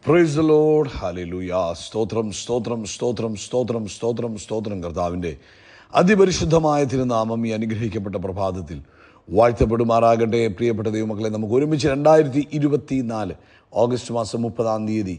Praise the Lord. Hallelujah. സ്തോത്രം സ്തോത്രം സ്തോത്രം സ്തോത്രം സ്തോത്രം സ്തോത്രം. കർത്താവിൻ്റെ അതിപരിശുദ്ധമായ തിരുനാമം ഈ അനുഗ്രഹിക്കപ്പെട്ട പ്രഭാതത്തിൽ വാഴ്ത്തപ്പെടുമാറാകട്ടെ. പ്രിയപ്പെട്ട ദൈവമക്കളെ, നമുക്ക് ഒരുമിച്ച് 2024 ഓഗസ്റ്റ് മാസം 30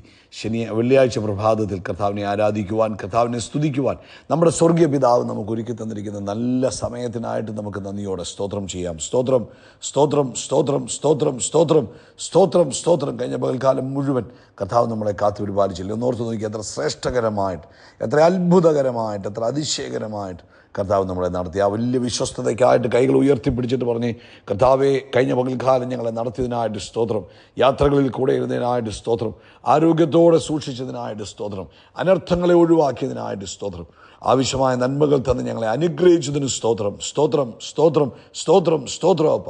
വെള്ളിയാഴ്ച പ്രഭാതത്തിൽ കർത്താവിനെ ആരാധിക്കുവാൻ, കർത്താവിനെ സ്തുതിക്കുവാൻ നമ്മുടെ സ്വർഗീയ പിതാവ് നമുക്ക് ഒരുക്കി തന്നിരിക്കുന്ന നല്ല സമയത്തിനായിട്ട് നമുക്ക് നന്ദിയോടെ സ്തോത്രം ചെയ്യാം. സ്തോത്രം സ്തോത്രം സ്തോത്രം സ്തോത്രം സ്തോത്രം സ്തോത്രം സ്തോത്രം. കഴിഞ്ഞ പകൽക്കാലം മുഴുവൻ കർത്താവ് നമ്മളെ കാത്തു പരിപാലിച്ചില്ല. ഒന്നോർത്ത് നോക്കി, എത്ര ശ്രേഷ്ഠകരമായിട്ട്, എത്ര അത്ഭുതകരമായിട്ട്, എത്ര അതിശയകരമായിട്ട് കർത്താവ് നമ്മളെ നടത്തി. ആ വലിയ വിശ്വസ്തതയ്ക്കായിട്ട് കൈകൾ ഉയർത്തിപ്പിടിച്ചിട്ട് പറഞ്ഞ്, കർത്താവെ, കഴിഞ്ഞ പകൽക്കാലം ഞങ്ങളെ നടത്തിയതിനായിട്ട് സ്തോത്രം, യാത്രകളിൽ കൂടെ ഇരുന്നതിനായിട്ട് സ്തോത്രം, ആരോഗ്യത്തോടെ സൂക്ഷിച്ചതിനായിട്ട് സ്തോത്രം, അനർത്ഥങ്ങളെ ഒഴിവാക്കിയതിനായിട്ട് സ്തോത്രം, ആവശ്യമായ നന്മകൾ തന്ന് ഞങ്ങളെ അനുഗ്രഹിച്ചതിന് സ്തോത്രം സ്തോത്രം സ്തോത്രം സ്തോത്രം സ്തോത്രം. അപ്പ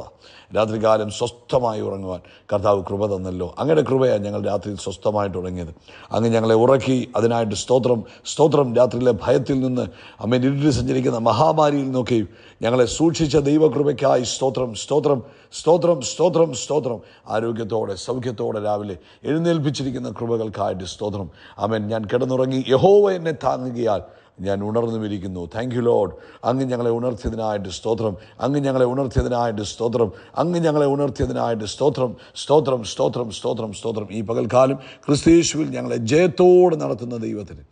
രാത്രികാലം സ്വസ്ഥമായി ഉറങ്ങുവാൻ കർത്താവ് കൃപ തന്നല്ലോ. അങ്ങയുടെ കൃപയാണ് ഞങ്ങൾ രാത്രിയിൽ സ്വസ്ഥമായിട്ട് ഉറങ്ങിയത്. അങ്ങ് ഞങ്ങളെ ഉറക്കി, അതിനായിട്ട് സ്തോത്രം സ്തോത്രം. രാത്രിയിലെ ഭയത്തിൽ നിന്ന്, അമ്മ ഇരുട്ടിൽ സഞ്ചരിക്കുന്ന മഹാമാരിയിൽ നിന്നൊക്കെയും ഞങ്ങളെ സൂക്ഷിച്ച ദൈവകൃപയ്ക്കായി സ്തോത്രം സ്തോത്രം സ്തോത്രം സ്തോത്രം സ്തോത്രം. ആരോഗ്യത്തോടെ സൗഖ്യത്തോടെ രാവിലെ എഴുന്നേൽപ്പിച്ചിരിക്കുന്ന കൃപകൾക്കായിട്ട് സ്തോത്രം. ആമേൻ. ഞാൻ കിടന്നുറങ്ങി, യഹോവ എന്നെ താങ്ങുകയാൽ ഞാൻ ഉണർന്നുമിരിക്കുന്നു. Thank you Lord. അങ്ങ് ഞങ്ങളെ ഉണർത്തിയതിനായിട്ട് സ്തോത്രം, അങ്ങ് ഞങ്ങളെ ഉണർത്തിയതിനായിട്ട് സ്തോത്രം, അങ്ങ് ഞങ്ങളെ ഉണർത്തിയതിനായിട്ട് സ്തോത്രം സ്തോത്രം സ്തോത്രം സ്തോത്രം സ്തോത്രം. ഈ പകൽക്കാലം ക്രിസ്തുയേശുവിൽ ഞങ്ങളെ ജയത്തോടെ നടത്തുന്ന ദൈവത്തിന്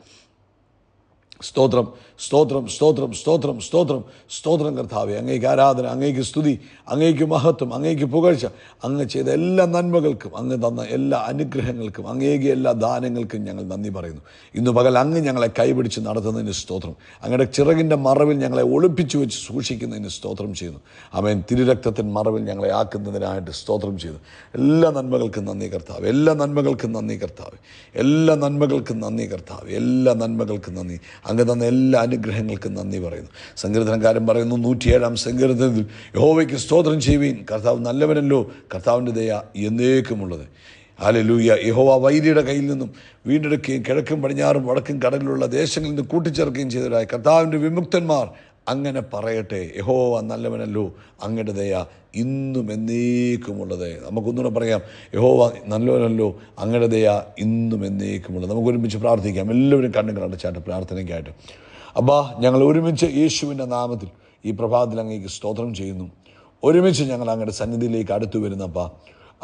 സ്തോത്രം സ്തോത്രം സ്തോത്രം സ്തോത്രം സ്തോത്രം സ്തോത്രം. കർത്താവെ, അങ്ങേക്ക് ആരാധന, അങ്ങേക്ക് സ്തുതി, അങ്ങേക്ക് മഹത്വം, അങ്ങേക്ക് പുകഴ്ച. അങ്ങ് ചെയ്ത എല്ലാ നന്മകൾക്കും, അങ്ങ് തന്ന എല്ലാ അനുഗ്രഹങ്ങൾക്കും, അങ്ങേക്ക് എല്ലാ ദാനങ്ങൾക്കും ഞങ്ങൾ നന്ദി പറയുന്നു. ഇന്ന് പകൽ അങ്ങ് ഞങ്ങളെ കൈപിടിച്ച് നടത്തുന്നതിന് സ്തോത്രം. അങ്ങയുടെ ചിറകിൻ്റെ മറവിൽ ഞങ്ങളെ ഒളിപ്പിച്ചു വെച്ച് സൂക്ഷിക്കുന്നതിന് സ്തോത്രം ചെയ്യുന്നു. അവൻ തിരുരക്തത്തിൻ മറവിൽ ഞങ്ങളെ ആക്കുന്നതിനായിട്ട് സ്തോത്രം ചെയ്തു. എല്ലാ നന്മകൾക്കും നന്ദി കർത്താവ്, എല്ലാ നന്മകൾക്കും നന്ദി കർത്താവ്, എല്ലാ നന്മകൾക്കും നന്ദി കർത്താവ്, എല്ലാ നന്മകൾക്കും നന്ദി. അങ്ങ് തന്ന എല്ലാ അനുഗ്രഹങ്ങൾക്കും നന്ദി പറയുന്നു. സങ്കീർത്തനക്കാരൻ പറയുന്നു, 107 സങ്കീർത്തനത്തിൽ, യഹോവയ്ക്ക് സ്തോത്രം ചെയ്യുവീൻ, കർത്താവ് നല്ലവനല്ലോ, കർത്താവിൻ്റെ ദയ എന്നേക്കുമുള്ളത്. ഹല്ലേലൂയ. യഹോവ വൈരിയുടെ കയ്യിൽ നിന്നും വീണ്ടെടുക്കുകയും കിഴക്കും പടിഞ്ഞാറും വടക്കും കടലിലുള്ള ദേശങ്ങളിൽ നിന്ന് കൂട്ടിച്ചേർക്കുകയും ചെയ്തവരായ കർത്താവിൻ്റെ വിമുക്തന്മാർ അങ്ങനെ പറയട്ടെ, യഹോവ നല്ലവനല്ലോ, അങ്ങയുടെ ദയ ഇന്നും എന്നേക്കുമുള്ളത്. നമുക്കൊന്നുകൂടെ പറയാം, യഹോവ നല്ലവനല്ലോ, അങ്ങയുടെ ദയ ഇന്നും എന്നേക്കുമുള്ളത്. നമുക്ക് ഒരുമിച്ച് പ്രാർത്ഥിക്കാം. എല്ലാവരും കണ്ണുകൾ അടച്ചാട്ട് പ്രാർത്ഥനയ്ക്കായിട്ട്. അബ്ബാ, ഞങ്ങൾ ഒരുമിച്ച് യേശുവിൻ്റെ നാമത്തിൽ ഈ പ്രഭാതത്തിൽ അങ്ങേക്ക് സ്തോത്രം ചെയ്യുന്നു. ഒരുമിച്ച് ഞങ്ങൾ അങ്ങയുടെ സന്നിധിയിലേക്ക് അടുത്തു വരുന്നപ്പാ,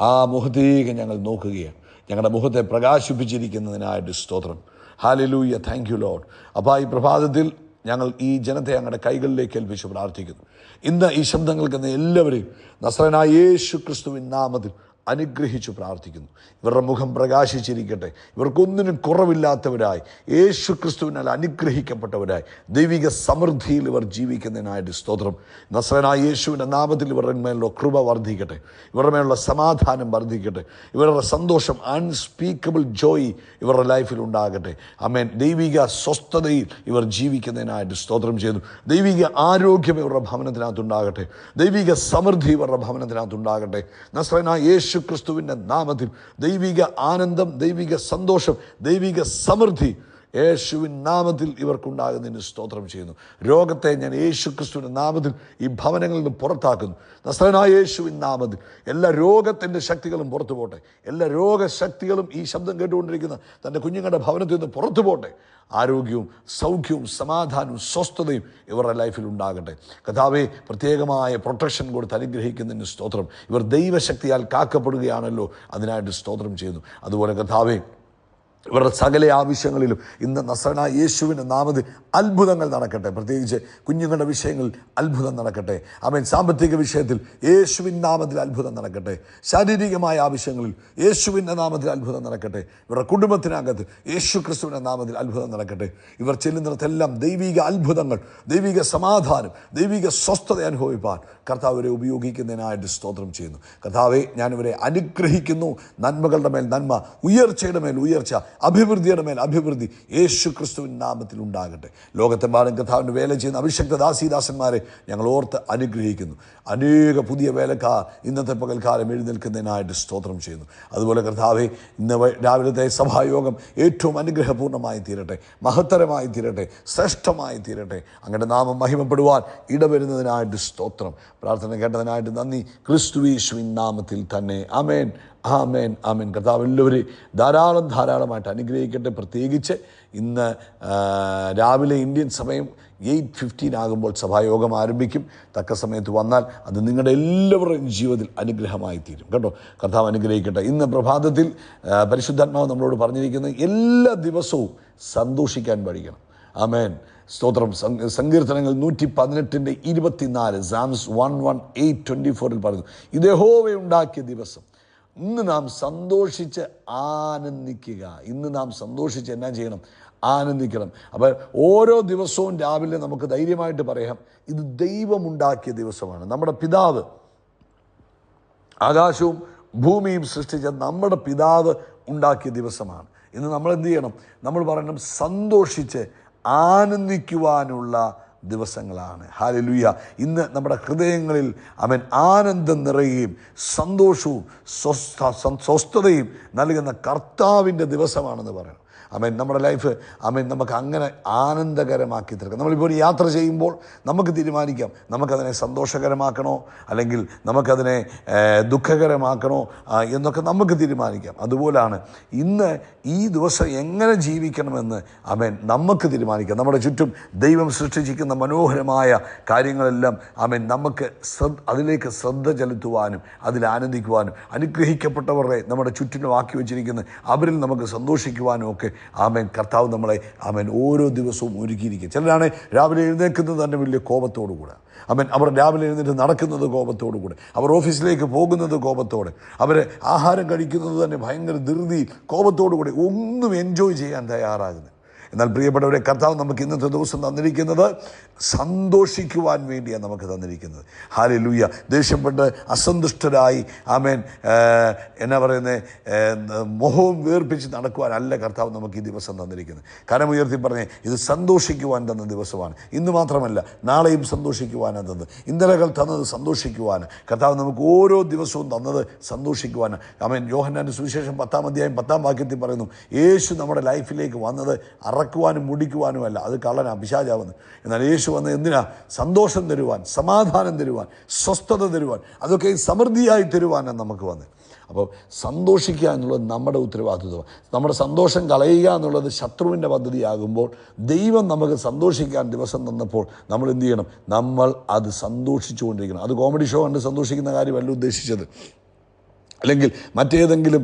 ആ മുഖത്തേക്ക് ഞങ്ങൾ നോക്കുകയാണ്. ഞങ്ങളുടെ മുഖത്തെ പ്രകാശിപ്പിച്ചിരിക്കുന്നതിനായിട്ട് സ്തോത്രം. ഹല്ലേലൂയ. Thank you Lord. അപ്പോൾ ഈ പ്രഭാതത്തിൽ ഞങ്ങൾ ഈ ജനത്തെ അങ്ങയുടെ കൈകളിലേക്ക് ഏൽപ്പിച്ച് പ്രാർത്ഥിക്കുന്നു. ഇന്ന് ഈ ശബ്ദങ്ങൾ കേൾക്കുന്ന എല്ലാവരെയും നസ്രയനായ യേശു ക്രിസ്തുവിൻ നാമത്തിൽ അനുഗ്രഹിച്ചു പ്രാർത്ഥിക്കുന്നു. ഇവരുടെ മുഖം പ്രകാശിച്ചിരിക്കട്ടെ. ഇവർക്കൊന്നിനും കുറവില്ലാത്തവരായി, യേശു ക്രിസ്തുവിനാൽ അനുഗ്രഹിക്കപ്പെട്ടവരായി, ദൈവിക സമൃദ്ധിയിൽ ഇവർ ജീവിക്കുന്നതിനായിട്ട് സ്തോത്രം. നസ്രയനായ യേശുവിൻ്റെ നാമത്തിൽ ഇവരുടെ മേലുള്ള കൃപ വർദ്ധിക്കട്ടെ, ഇവരുടെ മേലുള്ള സമാധാനം വർദ്ധിക്കട്ടെ, ഇവരുടെ സന്തോഷം, അൺസ്പീക്കബിൾ ജോയ് ഇവരുടെ ലൈഫിൽ ഉണ്ടാകട്ടെ. ആമേൻ. ദൈവിക സ്വസ്ഥതയിൽ ഇവർ ജീവിക്കുന്നതിനായിട്ട് സ്തോത്രം ചെയ്യുന്നു. ദൈവിക ആരോഗ്യം ഇവരുടെ ഭവനത്തിനകത്തുണ്ടാകട്ടെ, ദൈവിക സമൃദ്ധി ഇവരുടെ ഭവനത്തിനകത്തുണ്ടാകട്ടെ. നസ്രയനായ യേശു ക്രിസ്തുവിൻ്റെ നാമത്തിൽ ദൈവിക ആനന്ദം, ദൈവിക സന്തോഷം, ദൈവിക സമൃദ്ധി യേശുവിൻ നാമത്തിൽ ഇവർക്കുണ്ടാകുന്നതിന് സ്തോത്രം ചെയ്യുന്നു. രോഗത്തെ ഞാൻ യേശു ക്രിസ്തുവിൻ്റെ നാമത്തിൽ ഈ ഭവനങ്ങളിൽ നിന്ന് പുറത്താക്കുന്നു. നസ്രയനായ യേശുവിൻ നാമത്തിൽ എല്ലാ രോഗത്തിൻ്റെ ശക്തികളും പുറത്തു പോട്ടെ. എല്ലാ രോഗശക്തികളും ഈ ശബ്ദം കേട്ടുകൊണ്ടിരിക്കുന്ന തൻ്റെ കുഞ്ഞുങ്ങളുടെ ഭവനത്തിൽ നിന്ന് പുറത്തു പോട്ടെ. ആരോഗ്യവും സൗഖ്യവും സമാധാനവും സ്വസ്ഥതയും ഇവരുടെ ലൈഫിൽ ഉണ്ടാകട്ടെ. കർത്താവേ, പ്രത്യേകമായ പ്രൊട്ടക്ഷൻ കൊടുത്ത് അനുഗ്രഹിക്കുന്നതിന് സ്തോത്രം. ഇവർ ദൈവശക്തിയാൽ കാക്കപ്പെടുകയാണല്ലോ, അതിനായിട്ട് സ്തോത്രം ചെയ്യുന്നു. അതുപോലെ കർത്താവേ, ഇവരുടെ സകല ആവശ്യങ്ങളിലും ഇന്ന് നസ്രയനായ യേശുവിൻ്റെ നാമത്തിൽ അത്ഭുതങ്ങൾ നടക്കട്ടെ. പ്രത്യേകിച്ച് കുഞ്ഞുങ്ങളുടെ വിഷയങ്ങളിൽ അത്ഭുതം നടക്കട്ടെ. ആമേൻ. സാമ്പത്തിക വിഷയത്തിൽ യേശുവിൻ്റെ നാമത്തിൽ അത്ഭുതം നടക്കട്ടെ. ശാരീരികമായ ആവശ്യങ്ങളിൽ യേശുവിൻ്റെ നാമത്തിൽ അത്ഭുതം നടക്കട്ടെ. ഇവരുടെ കുടുംബത്തിനകത്ത് യേശു ക്രിസ്തുവിൻ്റെ നാമത്തിൽ അത്ഭുതം നടക്കട്ടെ. ഇവർ ചെല്ലുന്നിടത്തെല്ലാം ദൈവിക അത്ഭുതങ്ങൾ, ദൈവിക സമാധാനം, ദൈവിക സ്വസ്ഥത അനുഭവിപ്പാൻ കർത്താവരെ ഉപയോഗിക്കുന്നതിനായിട്ട് സ്തോത്രം ചെയ്യുന്നു. കർത്താവെ, ഞാനിവരെ അനുഗ്രഹിക്കുന്നു. നന്മകളുടെ മേൽ നന്മ, ഉയർച്ചയുടെ മേൽ ഉയർച്ച, അഭിവൃദ്ധിയുടെ മേൽ അഭിവൃദ്ധി യേശു ക്രിസ്തുവിൻ നാമത്തിൽ ഉണ്ടാകട്ടെ. ലോകത്തെമ്പാടും കർത്താവിൻ്റെ വേല ചെയ്യുന്ന അഭിഷക്ത ദാസീദാസന്മാരെ ഞങ്ങൾ ഓർത്ത് അനുഗ്രഹിക്കുന്നു. അനേക പുതിയ വേലക്കാർ ഇന്നത്തെ പകൽക്കാലം എഴുന്നേൽക്കുന്നതിനായിട്ട് സ്തോത്രം ചെയ്യുന്നു. അതുപോലെ കർത്താവെ, ഇന്ന് രാവിലത്തെ സഭായോഗം ഏറ്റവും അനുഗ്രഹപൂർണ്ണമായി തീരട്ടെ, മഹത്തരമായി തീരട്ടെ, ശ്രേഷ്ഠമായി തീരട്ടെ. അങ്ങയുടെ നാമം മഹിമപ്പെടുവാൻ ഇടവരുന്നതിനായിട്ട് സ്തോത്രം. പ്രാർത്ഥന കേട്ടതിനായിട്ട് നന്ദി. ക്രിസ്തു യേശുവിൻ നാമത്തിൽ തന്നെ. ആമേൻ, ആമേൻ ആമേൻ. കർത്താവ് എല്ലാവരെയും ധാരാളമായിട്ട് അനുഗ്രഹിക്കട്ടെ. പ്രത്യേകിച്ച് ഇന്ന് രാവിലെ ഇന്ത്യൻ സമയം 8:15 ആകുമ്പോൾ സഭായോഗം ആരംഭിക്കും. തക്ക സമയത്ത് വന്നാൽ അത് നിങ്ങളുടെ എല്ലാവരുടെയും ജീവിതത്തിൽ അനുഗ്രഹമായി തീരും കേട്ടോ. കർത്താവ് അനുഗ്രഹിക്കട്ടെ. ഇന്ന് പ്രഭാതത്തിൽ പരിശുദ്ധാത്മാവ് നമ്മളോട് പറഞ്ഞിരിക്കുന്നത് എല്ലാ ദിവസവും സന്തോഷിക്കാൻ പഠിക്കണം. ആമേൻ. സ്തോത്രം. സങ്കീർത്തനങ്ങൾ 118:24 Psalms 118:24 പറയുന്നു, ഇത് യഹോവയുണ്ടാക്കിയ ദിവസം, ഇന്ന് നാം സന്തോഷിച്ച് ആനന്ദിക്കുക. ഇന്ന് നാം സന്തോഷിച്ച് എന്നാ ചെയ്യണം? ആനന്ദിക്കണം. അപ്പോൾ ഓരോ ദിവസവും രാവിലെ നമുക്ക് ധൈര്യമായിട്ട് പറയാം, ഇത് ദൈവമുണ്ടാക്കിയ ദിവസമാണ്. നമ്മുടെ പിതാവ്, ആകാശവും ഭൂമിയും സൃഷ്ടിച്ച നമ്മുടെ പിതാവ് ഉണ്ടാക്കിയ ദിവസമാണ്. ഇന്ന് നമ്മൾ എന്ത് ചെയ്യണം? നമ്മൾ പറയണം, സന്തോഷിച്ച് ആനന്ദിക്കുവാനുള്ള ദിവസങ്ങളാണ്. ഹല്ലേലൂയ. ഇന്ന് നമ്മുടെ ഹൃദയങ്ങളിൽ ആനന്ദം നിറയുകയും സന്തോഷവും സ്വസ്ഥതയും നൽകുന്ന കർത്താവിൻ്റെ ദിവസമാണെന്ന് പറയണം. നമ്മുടെ ലൈഫ് നമുക്ക് അങ്ങനെ ആനന്ദകരമാക്കി തീർക്കാം. നമ്മളിപ്പോൾ ഒരു യാത്ര ചെയ്യുമ്പോൾ നമുക്ക് തീരുമാനിക്കാം, നമുക്കതിനെ സന്തോഷകരമാക്കണോ അല്ലെങ്കിൽ നമുക്കതിനെ ദുഃഖകരമാക്കണോ എന്നൊക്കെ നമുക്ക് തീരുമാനിക്കാം. അതുപോലാണ് ഇന്ന് ഈ ദിവസം എങ്ങനെ ജീവിക്കണമെന്ന് നമുക്ക് തീരുമാനിക്കാം. നമ്മുടെ ചുറ്റും ദൈവം സൃഷ്ടിച്ചിരിക്കുന്ന മനോഹരമായ കാര്യങ്ങളെല്ലാം നമുക്ക് അതിലേക്ക് ശ്രദ്ധ ചെലുത്തുവാനും അതിൽ ആനന്ദിക്കുവാനും അനുഗ്രഹിക്കപ്പെട്ടവരെ നമ്മുടെ ചുറ്റിനും ആക്കി വെച്ചിരിക്കുന്ന അവരിൽ നമുക്ക് സന്തോഷിക്കുവാനും ഒക്കെ കർത്താവ് നമ്മളെ ഓരോ ദിവസവും ഒരുക്കിയിരിക്കുക. ചിലരാണ് രാവിലെ എഴുന്നേൽക്കുന്നത് തന്നെ വലിയ കോപത്തോടു കൂടെ. അവർ രാവിലെ എഴുന്നേറ്റ് നടക്കുന്നത് കോപത്തോടു കൂടെ, അവർ ഓഫീസിലേക്ക് പോകുന്നത് കോപത്തോടെ, അവർ ആഹാരം കഴിക്കുന്നത് തന്നെ ഭയങ്കര ധൃതി കോപത്തോടു കൂടെ, ഒന്നും എൻജോയ് ചെയ്യാൻ തയ്യാറാകുന്നത്. എന്നാൽ പ്രിയപ്പെട്ടവരെ, കർത്താവ് നമുക്ക് ഇന്നത്തെ ദിവസം തന്നിരിക്കുന്നത് സന്തോഷിക്കുവാൻ വേണ്ടിയാണ് നമുക്ക് തന്നിരിക്കുന്നത്. ഹല്ലേലൂയ. ദേഷ്യപ്പെട്ട് അസന്തുഷ്ടരായി എന്നാ പറയുന്നത്, മോഹവും വേർപ്പിച്ച് നടക്കുവാനല്ല കർത്താവ് നമുക്ക് ഈ ദിവസം തന്നിരിക്കുന്നത്. കരമുയർത്തി പറഞ്ഞേ, ഇത് സന്തോഷിക്കുവാൻ തന്ന ദിവസമാണ്. ഇന്ന് മാത്രമല്ല, നാളെയും സന്തോഷിക്കുവാനാണ് തന്നത്. ഇന്നലകൾ തന്നത് സന്തോഷിക്കുവാൻ. കർത്താവ് നമുക്ക് ഓരോ ദിവസവും തന്നത് സന്തോഷിക്കുവാൻ. യോഹന്നാന്റെ സുവിശേഷം 10-10 പറയുന്നു, യേശു നമ്മുടെ ലൈഫിലേക്ക് വന്നത് അറക്കുവാനും മുടിക്കുവാനും അല്ല, അത് കള്ളനാ, പിശാചാവുന്നു. എന്നാൽ യേശു വന്ന് എന്തിനാ? സന്തോഷം തരുവാൻ, സമാധാനം തരുവാൻ, സ്വസ്ഥത തരുവാൻ, അതൊക്കെ സമൃദ്ധിയായി തരുവാനാണ് നമുക്ക് വന്നത്. അപ്പോൾ സന്തോഷിക്കുക എന്നുള്ളത് നമ്മുടെ ഉത്തരവാദിത്വമാണ്. നമ്മുടെ സന്തോഷം കളയുക എന്നുള്ളത് ശത്രുവിൻ്റെ പദ്ധതിയാകുമ്പോൾ ദൈവം നമുക്ക് സന്തോഷിക്കാൻ ദിവസം തന്നപ്പോൾ നമ്മൾ എന്ത് ചെയ്യണം? നമ്മൾ അത് സന്തോഷിച്ചു കൊണ്ടിരിക്കണം. അത് കോമഡി ഷോ കണ്ട് സന്തോഷിക്കുന്ന കാര്യമല്ല ഉദ്ദേശിച്ചത്, അല്ലെങ്കിൽ മറ്റേതെങ്കിലും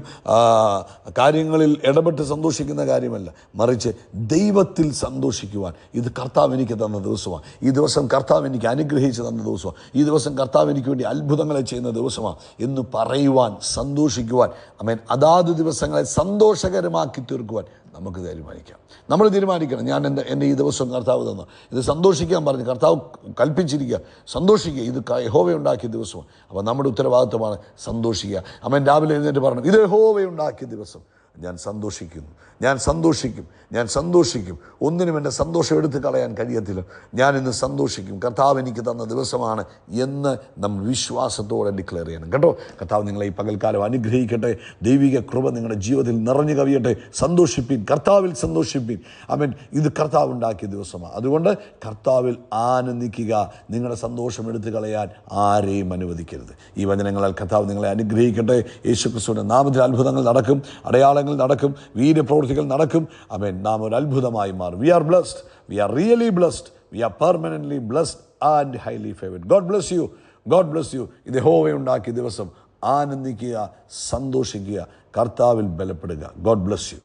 കാര്യങ്ങളിൽ ഇടപെട്ട് സന്തോഷിക്കുന്ന കാര്യമല്ല, മറിച്ച് ദൈവത്തിൽ സന്തോഷിക്കുവാൻ. ഇത് കർത്താവ് എനിക്ക് തന്ന ദിവസമാണ്. ഈ ദിവസം കർത്താവ് എനിക്ക് അനുഗ്രഹിച്ച് തന്ന ദിവസമാണ്. ഈ ദിവസം കർത്താവ് എനിക്ക് വേണ്ടി അത്ഭുതങ്ങളെ ചെയ്യുന്ന ദിവസമാണ് എന്ന് പറയുവാൻ, സന്തോഷിക്കുവാൻ, അതാത് ദിവസങ്ങളെ സന്തോഷകരമാക്കി തീർക്കുവാൻ നമുക്ക് തീരുമാനിക്കാം. നമ്മൾ തീരുമാനിക്കണം, ഞാൻ എൻ്റെ ഈ ദിവസം കർത്താവ് തന്നു, ഇത് സന്തോഷിക്കാൻ പറഞ്ഞു കർത്താവ് കൽപ്പിച്ചിരിക്കുക, സന്തോഷിക്കുക, ഇത് യഹോവയുണ്ടാക്കിയ ദിവസമാണ്. അപ്പോൾ നമ്മുടെ ഉത്തരവാദിത്വമാണ് സന്തോഷിക്കുക. രാവിലെ എഴുന്നേറ്റ് പറഞ്ഞു, ഇത് യഹോവയുണ്ടാക്കിയ ദിവസം, ഞാൻ സന്തോഷിക്കുന്നു, ഞാൻ സന്തോഷിക്കും, ഞാൻ സന്തോഷിക്കും, ഒന്നിനും എൻ്റെ സന്തോഷം എടുത്തു കളയാൻ കഴിയത്തില്ല, ഞാൻ ഇന്ന് സന്തോഷിക്കും, കർത്താവ് എനിക്ക് തന്ന ദിവസമാണ് എന്ന് നമ്മൾ വിശ്വാസത്തോടെ ഡിക്ലെയർ ചെയ്യണം കേട്ടോ. കർത്താവ് നിങ്ങളെ ഈ പകൽക്കാലം അനുഗ്രഹിക്കട്ടെ. ദൈവിക കൃപ നിങ്ങളുടെ ജീവിതത്തിൽ നിറഞ്ഞു കവിയട്ടെ. സന്തോഷിപ്പിൻ, കർത്താവിൽ സന്തോഷിപ്പിൻ. ഇത് കർത്താവ് ഉണ്ടാക്കിയ ദിവസമാണ്. അതുകൊണ്ട് കർത്താവിൽ ആനന്ദിക്കുക. നിങ്ങളുടെ സന്തോഷം എടുത്തു കളയാൻ ആരെയും അനുവദിക്കരുത്. ഈ വചനങ്ങളാൽ കർത്താവ് നിങ്ങളെ അനുഗ്രഹിക്കട്ടെ. യേശുക്രിസ്തുവിന്റെ നാമത്തിൽ അത്ഭുതങ്ങൾ നടക്കും, അടയാളങ്ങൾ നടക്കും, വീര്യപ്രവൃത്തികൾ നടക്കും. നാം ഒരു അത്ഭുതമായി മാറും. We are blessed. We are really blessed. We are permanently blessed and highly favored. God bless you. God bless you. ഇത് യഹോവയുണ്ടാക്കിയ ദിവസം. ആനന്ദിക്കുക, സന്തോഷിക്കുക, കർത്താവിൽ ബലപ്പെടുക. God bless you.